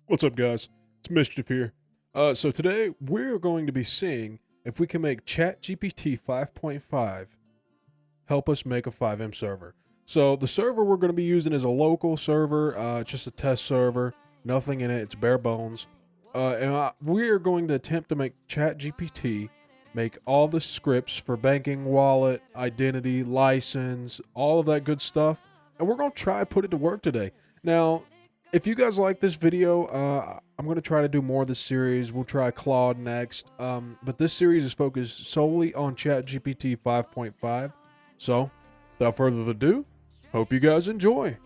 What's up, guys? It's Mischief here. So today we're going to be seeing if we can make ChatGPT 5.5 help us make a FiveM server. So the server we're going to be using is a local server, just a test server, nothing in it, it's bare bones. We're going to attempt to make ChatGPT make all the scripts for banking, wallet, identity, license, all of that good stuff, and we're going to try to put it to work today. Now, if you guys like this video, I'm going to try to do more of this series. We'll try Claude next, but this series is focused solely on ChatGPT 5.5. So, without further ado, hope you guys enjoy.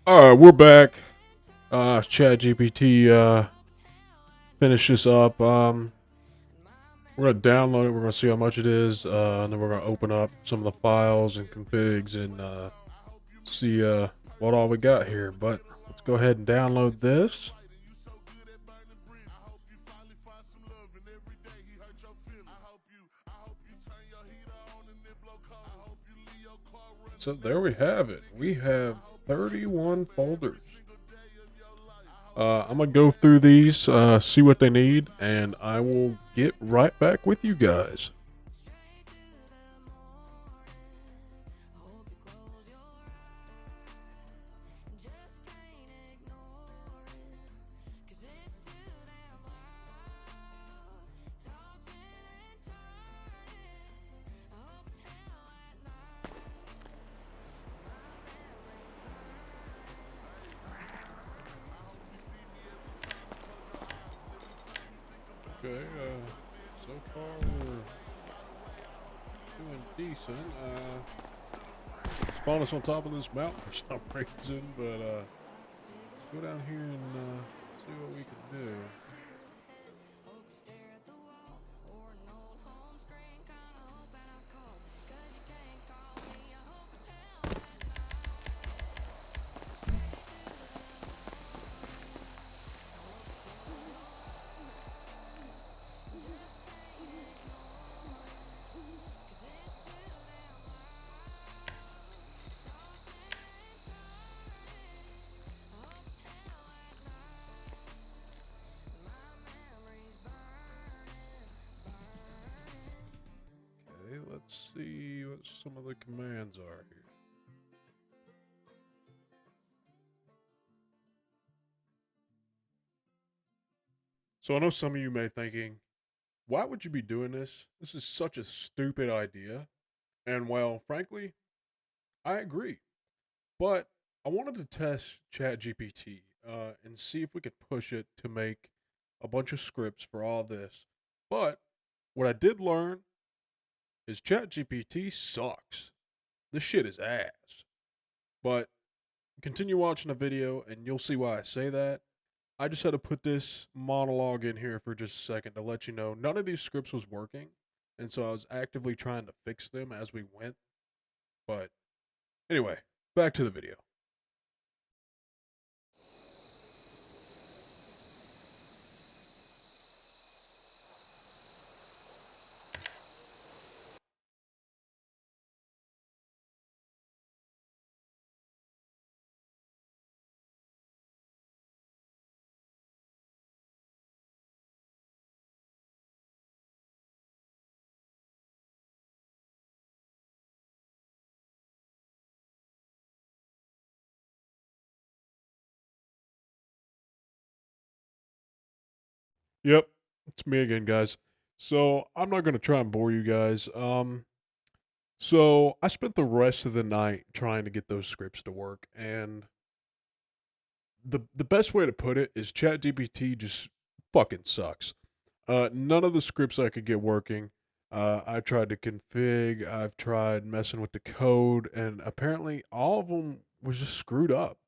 All right, we're back. ChatGPT finish this up. We're gonna download it. We're gonna see how much it is, and then we're gonna open up some of the files and configs and see what all we got here. But let's go ahead and download this. So there we have it. We have 31 folders. I'm gonna go through these, see what they need, and I will get right back with you guys. Okay, so far we're doing decent. Spawn us on top of this mountain for some reason, but let's go down here and see what we can do. Okay, let's see what some of the commands are here. So I know some of you may be thinking, why would you be doing this? This is such a stupid idea. And well, frankly, I agree. But I wanted to test ChatGPT and see if we could push it to make a bunch of scripts for all this. But what I did learn is ChatGPT sucks. This shit is ass. But continue watching the video and you'll see why I say that. I just had to put this monologue in here for just a second to let you know none of these scripts was working. And so I was actively trying to fix them as we went. But anyway, back to the video. Yep, it's me again, guys. So I'm not gonna try and bore you guys. So I spent the rest of the night trying to get those scripts to work, and the best way to put it is ChatGPT just fucking sucks. None of the scripts I could get working. I tried to config. I've tried messing with the code, and apparently all of them was just screwed up.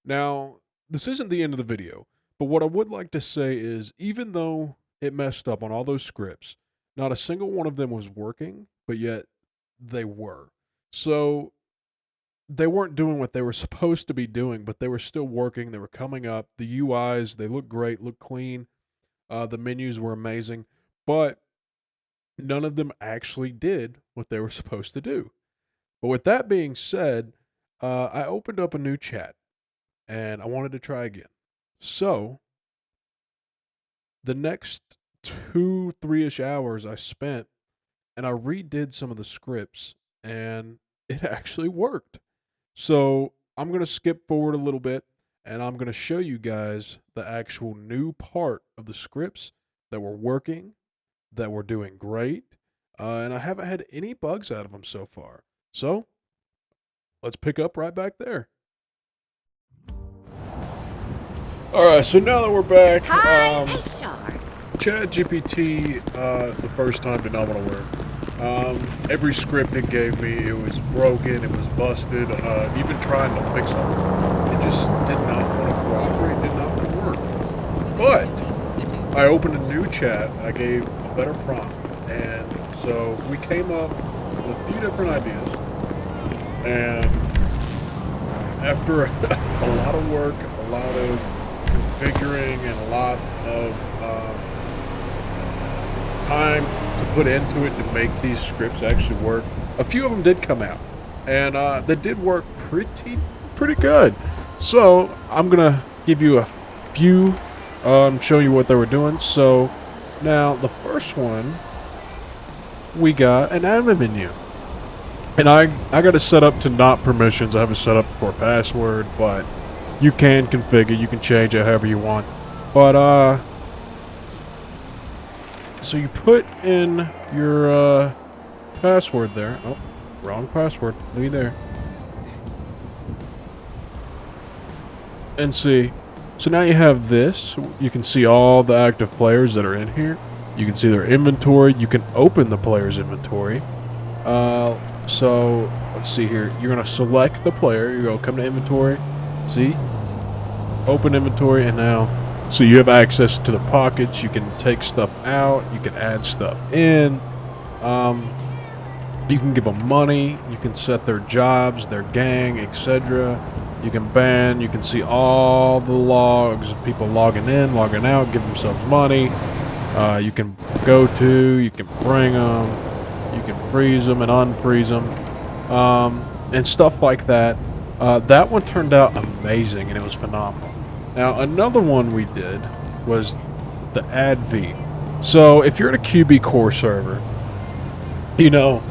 Now, this isn't the end of the video, but what I would like to say is even though it messed up on all those scripts, not a single one of them was working, but yet they were. So they weren't doing what they were supposed to be doing, but they were still working. They were coming up. The UIs, they look great, look clean. The menus were amazing. But none of them actually did what they were supposed to do. But with that being said, I opened up a new chat and I wanted to try again. So the next 2, 3-ish hours I spent and I redid some of the scripts and it actually worked. So I'm going to skip forward a little bit and I'm going to show you guys the actual new part of the scripts that were working, that were doing great, and I haven't had any bugs out of them so far. So let's pick up right back there. All right, so now that we're back, Hi, HR. Chatgpt, the first time did not want to work. Every script it gave me, it was broken, it was busted. Even trying to fix them, it just did not want to cooperate, did not want to work. But I opened a new chat, I gave a better prompt, and so we came up with a few different ideas. And after a lot of work, a lot of configuring, and a lot of time to put into it to make these scripts actually work, a few of them did come out, and they did work pretty good. So I'm gonna give you a few, show you what they were doing. So now the first one, we got an admin menu, and I got it set up to not permissions. I have it set up for password, but you can configure, you can change it however you want. But so you put in your password there. Oh, wrong password. Leave there. And see. So now you have this. You can see all the active players that are in here. You can see their inventory. You can open the player's inventory. So let's see here. You're gonna select the player. You go come to inventory. See? Open inventory, and now so you have access to the pockets. You can take stuff out. You can add stuff in. You can give them money. You can set their jobs, their gang, etc. You can ban. You can see all the logs of people logging in, logging out, give themselves money. You can go to. You can bring them. You can freeze them and unfreeze them, and stuff like that. That one turned out amazing, and it was phenomenal. Now, another one we did was the add V. So, if you're in a QB core server, you know,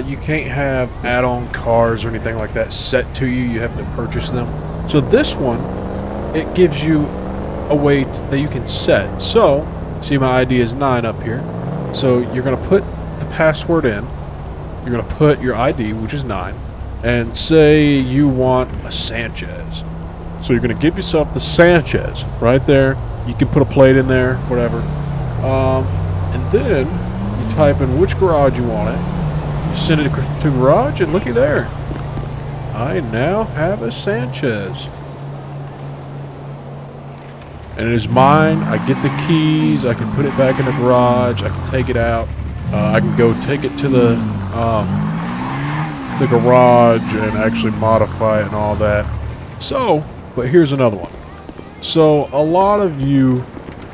you can't have add-on cars or anything like that set to you. You have to purchase them. So, this one, it gives you a way that you can set. So, see my ID is 9 up here. So, you're going to put the password in. You're going to put your ID, which is 9. And say you want a Sanchez. So you're going to give yourself the Sanchez right there. You can put a plate in there, whatever. And then you type in which garage you want it. You send it to garage, and looky there. I now have a Sanchez. And it is mine. I get the keys. I can put it back in the garage. I can take it out. I can go take it to the garage and actually modify it and all that. So, but here's another one. So, a lot of you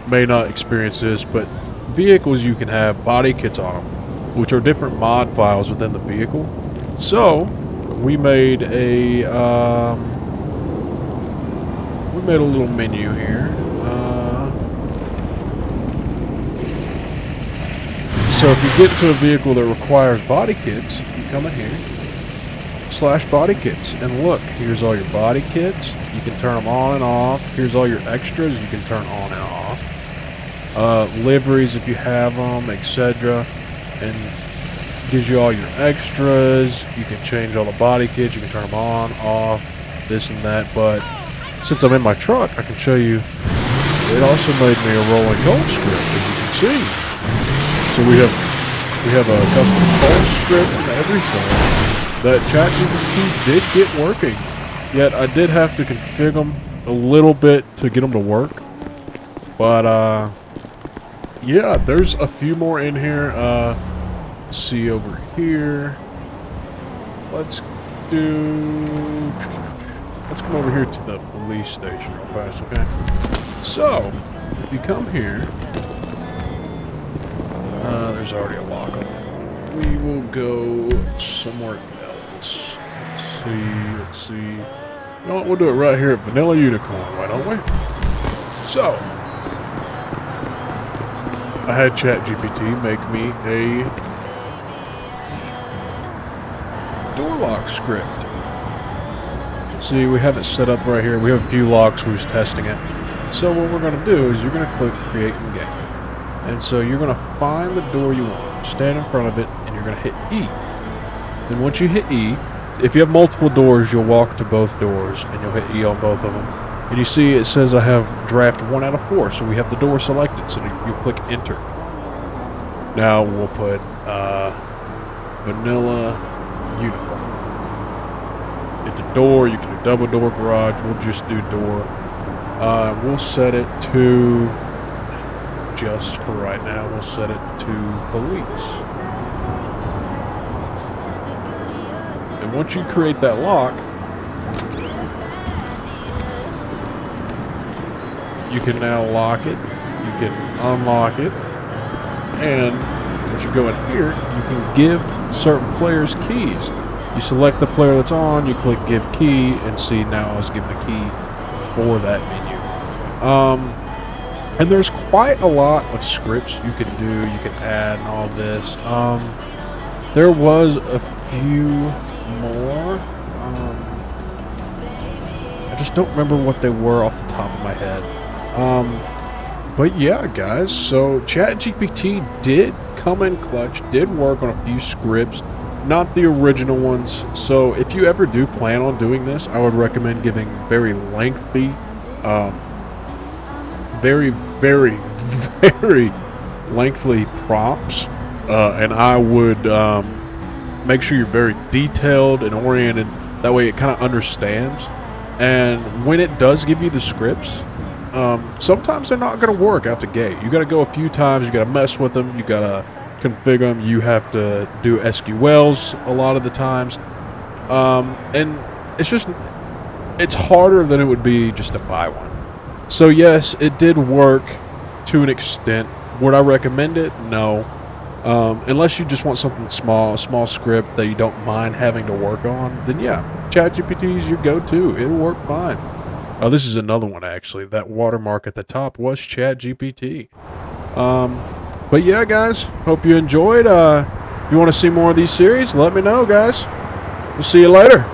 may not experience this, but vehicles, you can have body kits on them, which are different mod files within the vehicle. So, we made a little menu here. So if you get to a vehicle that requires body kits, you come in here, /body kits, and look, here's all your body kits. You can turn them on and off. Here's all your extras you can turn on and off. Liveries if you have them, etc. And gives you all your extras. You can change all the body kits. You can turn them on, off, this and that. But since I'm in my truck, I can show you. It also made me a rolling code script, as you can see. So we have a custom call script and everything that Chatgpt did get working. Yet I did have to configure them a little bit to get them to work. But yeah, there's a few more in here. Let's see over here. Let's come over here to the police station real fast, okay? So if you come here. There's already a lock on it. We will go somewhere else. Let's see. You know what, we'll do it right here at Vanilla Unicorn, why don't we? So, I had Chatgpt make me a door lock script. See, we have it set up right here. We have a few locks. We was testing it. So what we're going to do is you're going to click Create in Game. And so you're going to find the door you want. Stand in front of it, and you're going to hit E. Then once you hit E, if you have multiple doors, you'll walk to both doors, and you'll hit E on both of them. And you see it says I have draft 1 out of 4, so we have the door selected. So you click Enter. Now we'll put Vanilla Unicorn. It's a door. You can do double door garage. We'll just do door. We'll set it to, just for right now, we'll set it to police. And once you create that lock, you can now lock it, you can unlock it, and once you go in here, you can give certain players keys. You select the player that's on, you click give key, and see now I was given a key for that menu. And there's quite a lot of scripts you can do, you can add and all this. There was a few more. I just don't remember what they were off the top of my head. But yeah, guys, so Chatgpt did come in clutch, did work on a few scripts, not the original ones. So if you ever do plan on doing this, I would recommend giving very lengthy, very lengthy prompts, and I would make sure you're very detailed and oriented. That way it kind of understands. And when it does give you the scripts, sometimes they're not going to work out the gate. You got to go a few times. You got to mess with them. You got to configure them. You have to do SQLs a lot of the times. And it's harder than it would be just to buy one. So yes, it did work to an extent. Would I recommend it? No. Unless you just want something small, a small script that you don't mind having to work on, then yeah, ChatGPT is your go-to. It'll work fine. Oh, this is another one, actually. That watermark at the top was ChatGPT. But yeah, guys, hope you enjoyed. If you want to see more of these series, let me know, guys. We'll see you later.